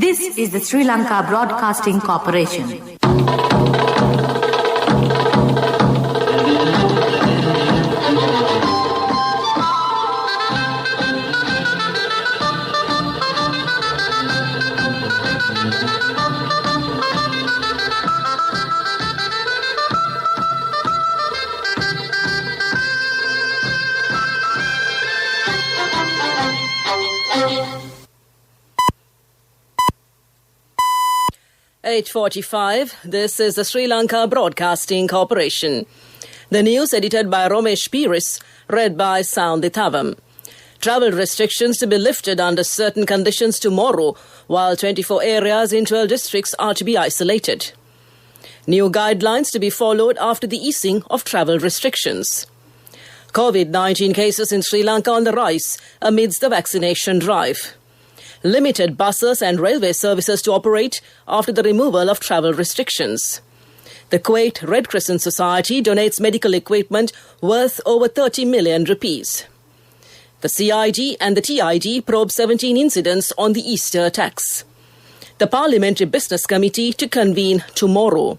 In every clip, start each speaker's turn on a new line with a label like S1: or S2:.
S1: This is the Sri Lanka Broadcasting Corporation.
S2: (8:45). This is the Sri Lanka Broadcasting Corporation. The news edited by Romesh Piris, read by Soundit Thavam. Travel restrictions to be lifted under certain conditions tomorrow, while 24 areas in 12 districts are to be isolated. New guidelines to be followed after the easing of travel restrictions. COVID-19 cases in Sri Lanka on the rise amidst the vaccination drive. Limited buses and railway services to operate after the removal of travel restrictions. The Kuwait Red Crescent Society donates medical equipment worth over 30 million rupees. The CID and the TID probe 17 incidents on the Easter attacks. The Parliamentary Business Committee to convene tomorrow.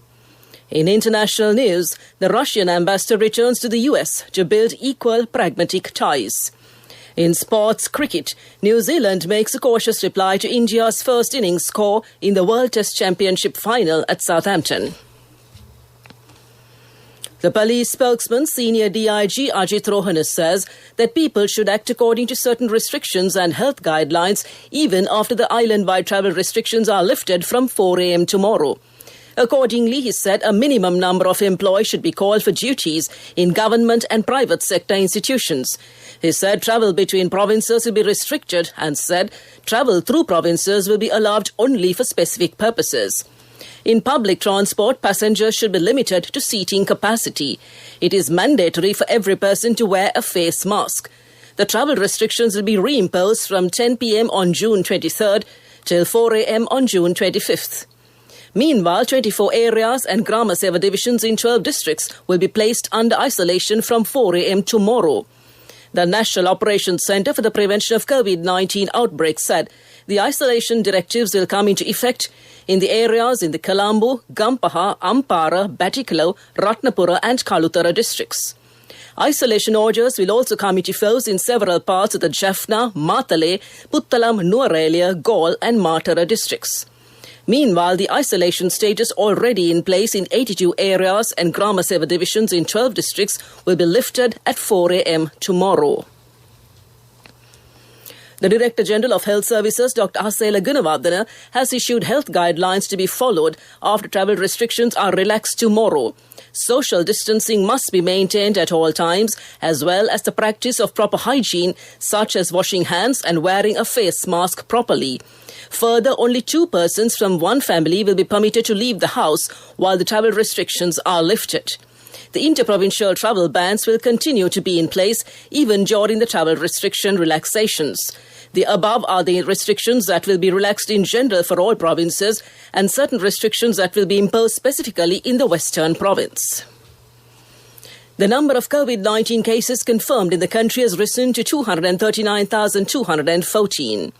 S2: In international news, the Russian ambassador returns to the US to build equal pragmatic ties. In sports cricket, New Zealand makes a cautious reply to India's first innings score in the World Test Championship final at Southampton. The police spokesman, Senior DIG Ajit Rohana, says that people should act according to certain restrictions and health guidelines even after the island-wide travel restrictions are lifted from 4 a.m. tomorrow. Accordingly, he said a minimum number of employees should be called for duties in government and private sector institutions. He said travel between provinces will be restricted and said travel through provinces will be allowed only for specific purposes. In public transport, passengers should be limited to seating capacity. It is mandatory for every person to wear a face mask. The travel restrictions will be reimposed from 10 p.m. on June 23rd till 4 a.m. on June 25th. Meanwhile, 24 areas and Grama Seva divisions in 12 districts will be placed under isolation from 4 a.m. tomorrow. The National Operations Centre for the Prevention of COVID-19 Outbreaks said the isolation directives will come into effect in the areas in the Colombo, Gampaha, Ampara, Batticaloa, Ratnapura and Kalutara districts. Isolation orders will also come into force in several parts of the Jaffna, Matale, Puttalam, Nuwara, Galle and Matara districts. Meanwhile, the isolation status already in place in 82 areas and Grama Seva divisions in 12 districts will be lifted at 4 a.m. tomorrow. The Director General of Health Services, Dr. Hasela Gunawardena, has issued health guidelines to be followed after travel restrictions are relaxed tomorrow. Social distancing must be maintained at all times, as well as the practice of proper hygiene, such as washing hands and wearing a face mask properly. Further, only 2 persons from one family will be permitted to leave the house while the travel restrictions are lifted. The interprovincial travel bans will continue to be in place even during the travel restriction relaxations. The above are the restrictions that will be relaxed in general for all provinces and certain restrictions that will be imposed specifically in the Western Province. The number of COVID-19 cases confirmed in the country has risen to 239,214.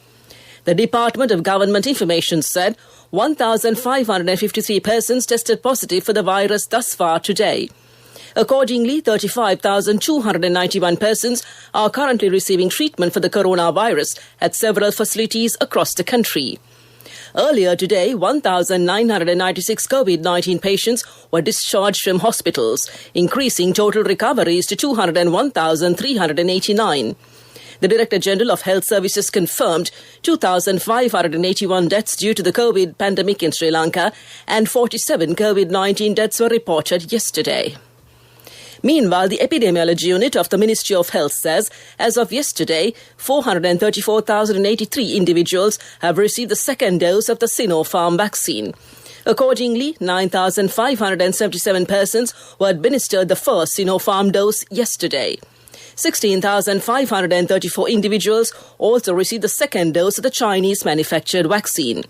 S2: The Department of Government Information said 1,553 persons tested positive for the virus thus far today. Accordingly, 35,291 persons are currently receiving treatment for the coronavirus at several facilities across the country. Earlier today, 1,996 COVID-19 patients were discharged from hospitals, increasing total recoveries to 201,389. The Director General of Health Services confirmed 2,581 deaths due to the COVID pandemic in Sri Lanka and 47 COVID-19 deaths were reported yesterday. Meanwhile, the Epidemiology Unit of the Ministry of Health says, as of yesterday, 434,083 individuals have received the second dose of the Sinopharm vaccine. Accordingly, 9,577 persons were administered the first Sinopharm dose yesterday. 16,534 individuals also received the second dose of the Chinese-manufactured vaccine.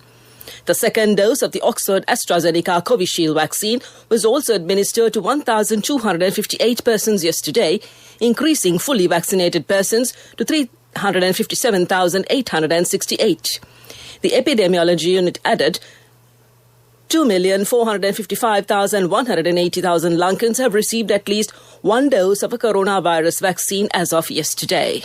S2: The second dose of the Oxford AstraZeneca Covishield vaccine was also administered to 1,258 persons yesterday, increasing fully vaccinated persons to 357,868. The epidemiology unit added 2,455,180 Lankans have received at least one dose of a coronavirus vaccine as of yesterday.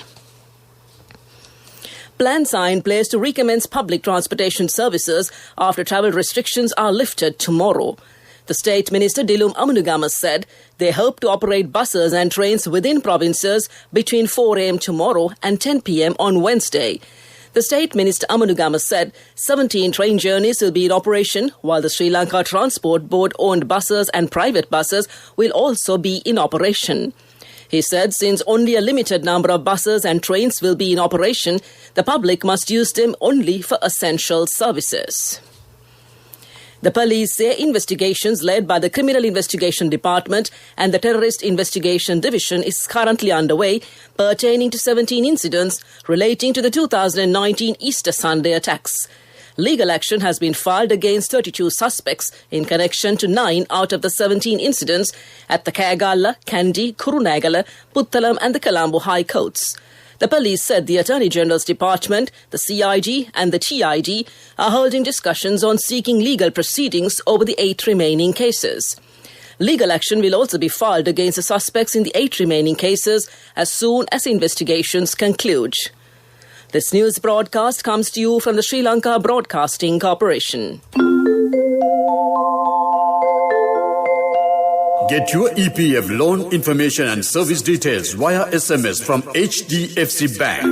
S2: Plans are in place to recommence public transportation services after travel restrictions are lifted tomorrow. The State Minister Dilum Amunugama said they hope to operate buses and trains within provinces between 4 a.m. tomorrow and 10 p.m. on Wednesday. The State Minister Amunugama said 17 train journeys will be in operation, while the Sri Lanka Transport Board-owned buses and private buses will also be in operation. He said since only a limited number of buses and trains will be in operation, the public must use them only for essential services. The police say investigations led by the Criminal Investigation Department and the Terrorist Investigation Division is currently underway, pertaining to 17 incidents relating to the 2019 Easter Sunday attacks. Legal action has been filed against 32 suspects in connection to 9 out of the 17 incidents at the Kagalla, Kandy, Kurunegala, Puttalam and the Colombo High Courts. The police said the Attorney General's Department, the CID and the TID are holding discussions on seeking legal proceedings over the 8 remaining cases. Legal action will also be filed against the suspects in the 8 remaining cases as soon as investigations conclude. This news broadcast comes to you from the Sri Lanka Broadcasting Corporation.
S3: Get your EPF loan information and service details via SMS from HDFC Bank.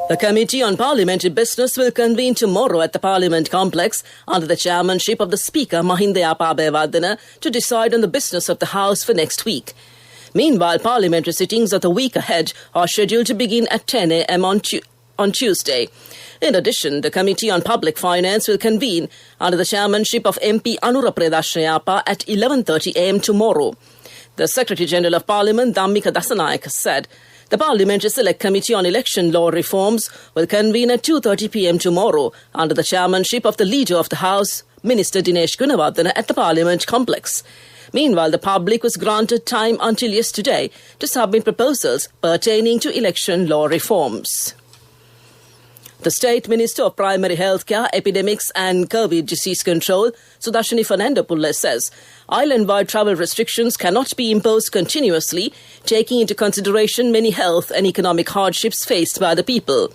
S2: The Committee on Parliamentary Business will convene tomorrow at the Parliament Complex under the chairmanship of the Speaker Mahinda Yapabewardena to decide on the business of the House for next week. Meanwhile, parliamentary sittings of the week ahead are scheduled to begin at 10 a.m. on Tuesday. In addition, the Committee on Public Finance will convene under the chairmanship of MP Anura Predashrayapa at 11:30 a.m. tomorrow. The Secretary-General of Parliament, Dhammika Dasanayake, said the Parliamentary Select Committee on Election Law Reforms will convene at 2:30 p.m. tomorrow under the chairmanship of the Leader of the House, Minister Dinesh Gunawardena, at the Parliament Complex. Meanwhile, the public was granted time until yesterday to submit proposals pertaining to election law reforms. The State Minister of Primary Healthcare, Epidemics and COVID Disease Control, Sudashini Fernandopulle, says island-wide travel restrictions cannot be imposed continuously, taking into consideration many health and economic hardships faced by the people.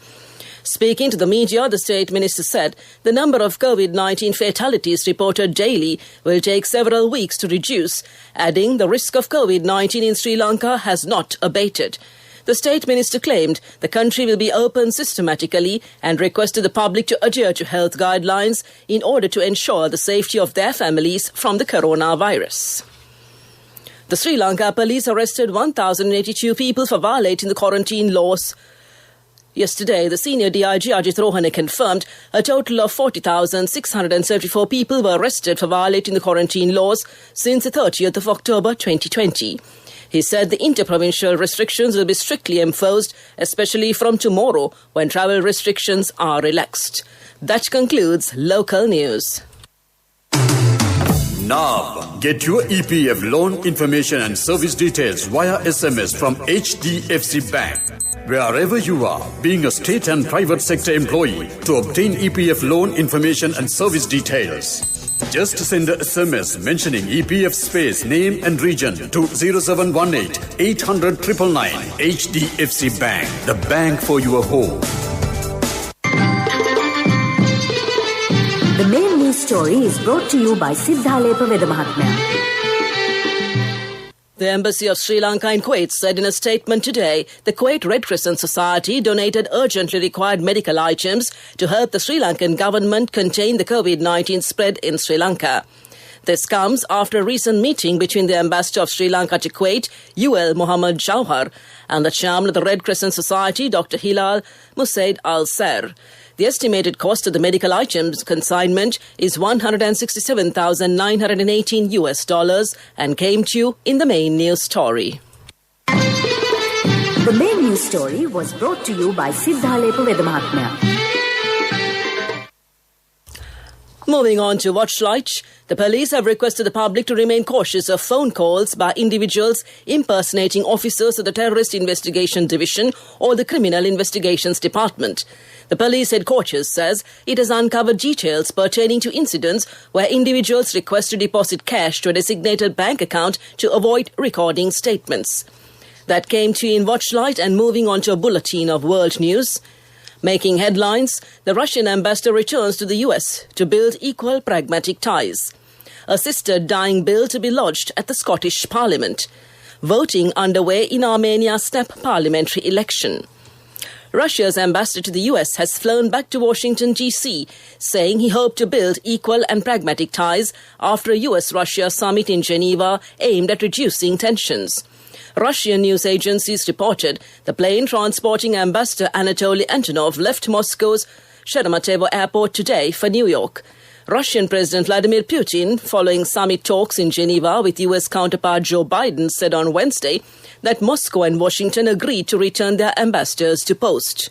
S2: Speaking to the media, the State Minister said the number of COVID-19 fatalities reported daily will take several weeks to reduce, adding the risk of COVID-19 in Sri Lanka has not abated. The State Minister claimed the country will be open systematically and requested the public to adhere to health guidelines in order to ensure the safety of their families from the coronavirus. The Sri Lanka police arrested 1,082 people for violating the quarantine laws. Yesterday, the senior DIG Ajith Rohana confirmed a total of 40,674 people were arrested for violating the quarantine laws since the 30th of October 2020. He said the interprovincial restrictions will be strictly enforced, especially from tomorrow when travel restrictions are relaxed. That concludes local news.
S3: NAB. Get your EPF loan information and service details via SMS from HDFC Bank. Wherever you are, being a state and private sector employee, to obtain EPF loan information and service details, just send a SMS mentioning EPF space name and region to 0718 800 999. HDFC Bank, the bank for your home.
S1: The main news story is brought to you by Siddhalepa Vedamahatmya.
S2: The Embassy of Sri Lanka in Kuwait said in a statement today the Kuwait Red Crescent Society donated urgently required medical items to help the Sri Lankan government contain the COVID-19 spread in Sri Lanka. This comes after a recent meeting between the Ambassador of Sri Lanka to Kuwait, UL Mohammad Jauhar, and the Chairman of the Red Crescent Society, Dr. Hilal Musaid Al-Ser. The estimated cost of the medical items consignment is $167,918 and came to you in the main news story.
S1: The main news story was brought to you by Siddhalepa Vedamahatmya.
S2: Moving on to Watchlight, the police have requested the public to remain cautious of phone calls by individuals impersonating officers of the Terrorist Investigation Division or the Criminal Investigations Department. The police headquarters says it has uncovered details pertaining to incidents where individuals request to deposit cash to a designated bank account to avoid recording statements. That came to you in Watchlight, and moving on to a bulletin of world news. Making headlines, the Russian ambassador returns to the US to build equal pragmatic ties. Assisted dying bill to be lodged at the Scottish Parliament. Voting underway in Armenia's snap parliamentary election. Russia's ambassador to the US has flown back to Washington, D.C., saying he hoped to build equal and pragmatic ties after a US-Russia summit in Geneva aimed at reducing tensions. Russian news agencies reported the plane transporting Ambassador Anatoly Antonov left Moscow's Sheremetyevo airport today for New York. Russian President Vladimir Putin, following summit talks in Geneva with US counterpart Joe Biden, said on Wednesday that Moscow and Washington agreed to return their ambassadors to post.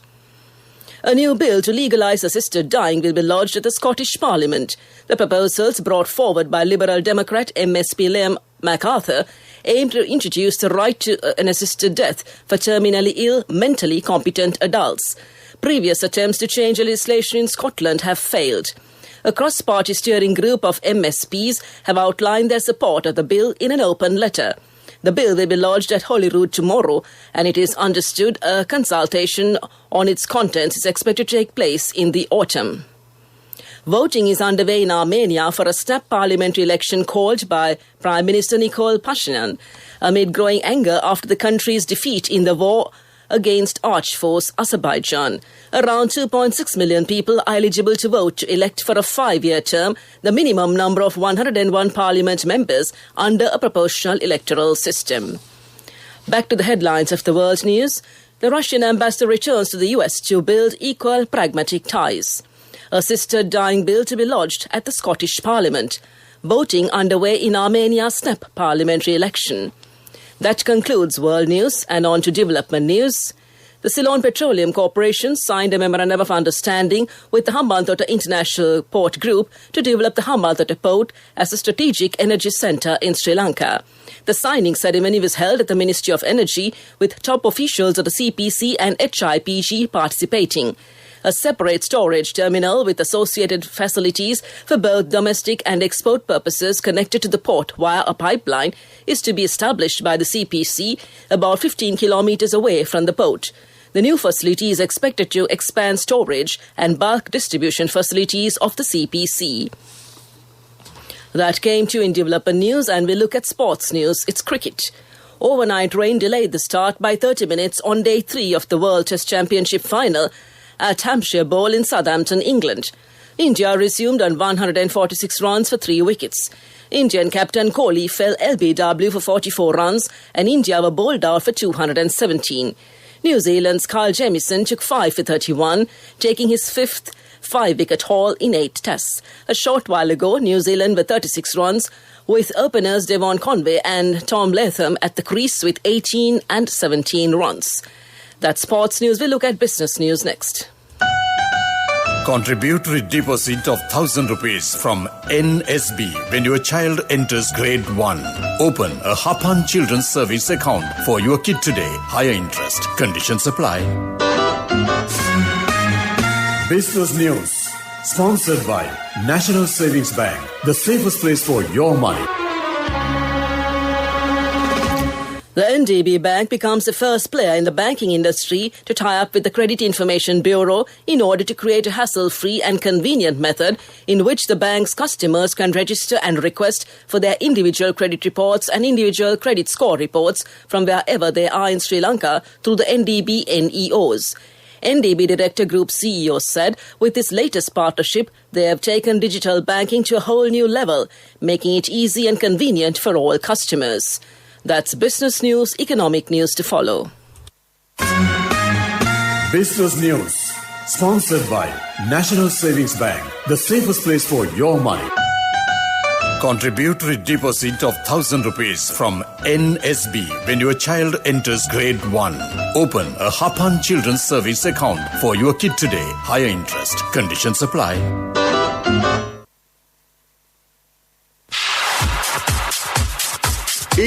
S2: A new bill to legalise assisted dying will be lodged at the Scottish Parliament. The proposals, brought forward by Liberal Democrat MSP Liam MacArthur, aim to introduce the right to an assisted death for terminally ill, mentally competent adults. Previous attempts to change legislation in Scotland have failed. A cross-party steering group of MSPs have outlined their support of the bill in an open letter. The bill will be lodged at Holyrood tomorrow, and it is understood a consultation on its contents is expected to take place in the autumn. Voting is underway in Armenia for a snap parliamentary election called by Prime Minister Nikol Pashinyan amid growing anger after the country's defeat in the war against archforce Azerbaijan. Around 2.6 million people are eligible to vote to elect for a 5-year term, the minimum number of 101 parliament members under a proportional electoral system. Back to the headlines of the world news. The Russian ambassador returns to the US to build equal pragmatic ties. Assisted dying bill to be lodged at the Scottish Parliament. Voting underway in Armenia's snap parliamentary election. That concludes world news, and on to development news. The Ceylon Petroleum Corporation signed a memorandum of understanding with the Hambantota International Port Group to develop the Hambantota Port as a strategic energy centre in Sri Lanka. The signing ceremony was held at the Ministry of Energy with top officials of the CPC and HIPG participating. A separate storage terminal with associated facilities for both domestic and export purposes connected to the port via a pipeline is to be established by the CPC about 15 kilometres away from the port. The new facility is expected to expand storage and bulk distribution facilities of the CPC. That came to you in development news, and we look at sports news. It's cricket. Overnight rain delayed the start by 30 minutes on day 3 of the World Test Championship final at Hampshire Bowl in Southampton, England. India resumed on 146 runs for 3 wickets. Indian captain Kohli fell LBW for 44 runs, and India were bowled out for 217. New Zealand's Kyle Jamieson took 5 for 31, taking his 5th 5-wicket haul in 8 tests. A short while ago, New Zealand were 36 runs, with openers Devon Conway and Tom Latham at the crease with 18 and 17 runs. That's sports news. We'll look at business news next.
S3: Contributory deposit of 1,000 rupees from NSB when your child enters grade 1. Open a Hapan Children's Service account for your kid today. Higher interest. Conditions apply. Business news. Sponsored by National Savings Bank. The safest place for your money.
S2: The NDB Bank becomes the first player in the banking industry to tie up with the Credit Information Bureau in order to create a hassle-free and convenient method in which the bank's customers can register and request for their individual credit reports and individual credit score reports from wherever they are in Sri Lanka through the NDB NEOs. NDB Director Group CEO said with this latest partnership, they have taken digital banking to a whole new level, making it easy and convenient for all customers. That's business news, economic news to follow.
S3: Business news. Sponsored by National Savings Bank. The safest place for your money. Contributory deposit of 1,000 rupees from NSB when your child enters grade 1. Open a Hapan Children's Service account for your kid today. Higher interest. Conditions apply.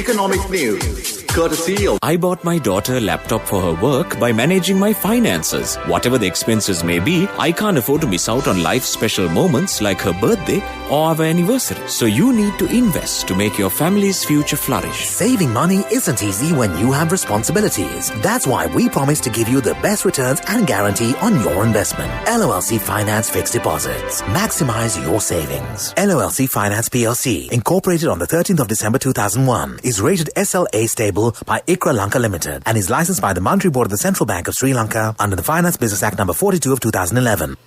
S4: Economic News, courtesy of...
S5: I bought my daughter a laptop for her work by managing my finances. Whatever the expenses may be, I can't afford to miss out on life's special moments like her birthday or our anniversary. So you need to invest to make your family's future flourish.
S6: Saving money isn't easy when you have responsibilities. That's why we promise to give you the best returns and guarantee on your investment. LOLC Finance Fixed Deposits. Maximize your savings. LOLC Finance PLC, incorporated on the 13th of December 2001, is rated SLA stable by ICRA Lanka Limited and is licensed by the Monetary Board of the Central Bank of Sri Lanka under the Finance Business Act number 42 of 2011.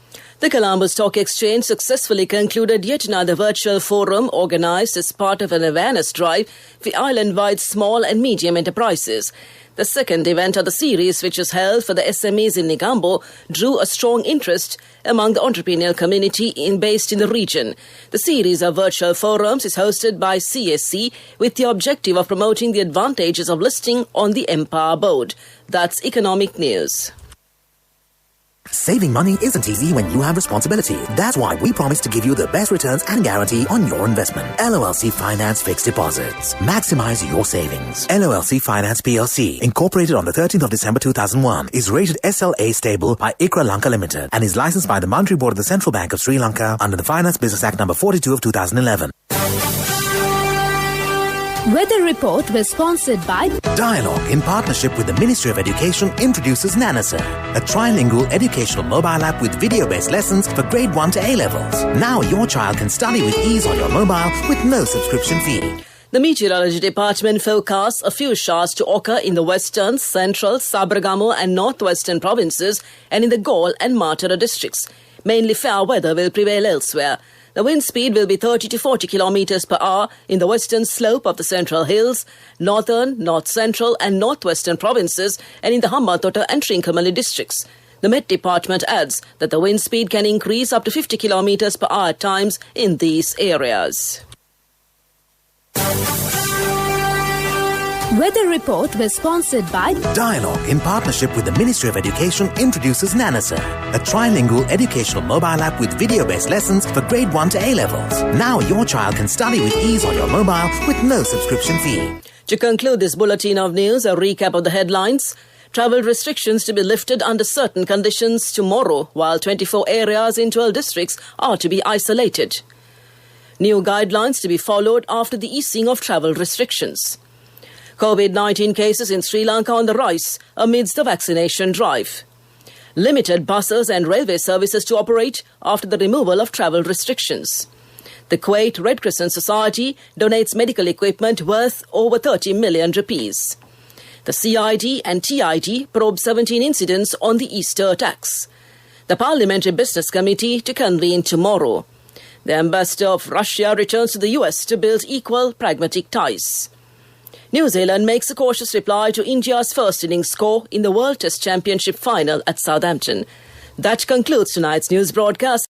S2: The Colombo Stock Exchange successfully concluded yet another virtual forum organised as part of an awareness drive for island-wide small and medium enterprises. The second event of the series, which was held for the SMEs in Negombo, drew a strong interest among the entrepreneurial community based in the region. The series of virtual forums is hosted by CSC with the objective of promoting the advantages of listing on the Empower Board. That's Economic News.
S6: Saving money isn't easy when you have responsibility. That's why we promise to give you the best returns and guarantee on your investment. LOLC Finance Fixed Deposits. Maximize your savings. LOLC Finance PLC, incorporated on the 13th of December 2001, is rated SLA stable by ICRA Lanka Limited and is licensed by the Monetary Board of the Central Bank of Sri Lanka under the Finance Business Act number 42 of 2011.
S7: Weather Report was sponsored by
S6: Dialogue, in partnership with the Ministry of Education, introduces Nanasa, a trilingual educational mobile app with video-based lessons for grade 1 to A-levels. Now your child can study with ease on your mobile with no subscription fee.
S2: The Meteorology Department forecasts a few showers to occur in the western, central, Sabaragamu and northwestern provinces and in the Galle and Matara districts. Mainly fair weather will prevail elsewhere. The wind speed will be 30 to 40 kilometers per hour in the western slope of the Central Hills, northern, north central and northwestern provinces and in the Hambantota and Trincomalee districts. The Met Department adds that the wind speed can increase up to 50 kilometers per hour at times in these areas.
S7: Weather Report was sponsored by
S6: Dialogue, in partnership with the Ministry of Education, introduces Nanasa, a trilingual educational mobile app with video-based lessons for grade 1 to A-levels. Now your child can study with ease on your mobile with no subscription fee.
S2: To conclude this bulletin of news, a recap of the headlines. Travel restrictions to be lifted under certain conditions tomorrow, while 24 areas in 12 districts are to be isolated. New guidelines to be followed after the easing of travel restrictions. COVID-19 cases in Sri Lanka on the rise amidst the vaccination drive. Limited buses and railway services to operate after the removal of travel restrictions. The Kuwait Red Crescent Society donates medical equipment worth over 30 million rupees. The CID and TID probe 17 incidents on the Easter attacks. The Parliamentary Business Committee to convene tomorrow. The ambassador of Russia returns to the US to build equal pragmatic ties. New Zealand makes a cautious reply to India's first innings score in the World Test Championship final at Southampton. That concludes tonight's news broadcast.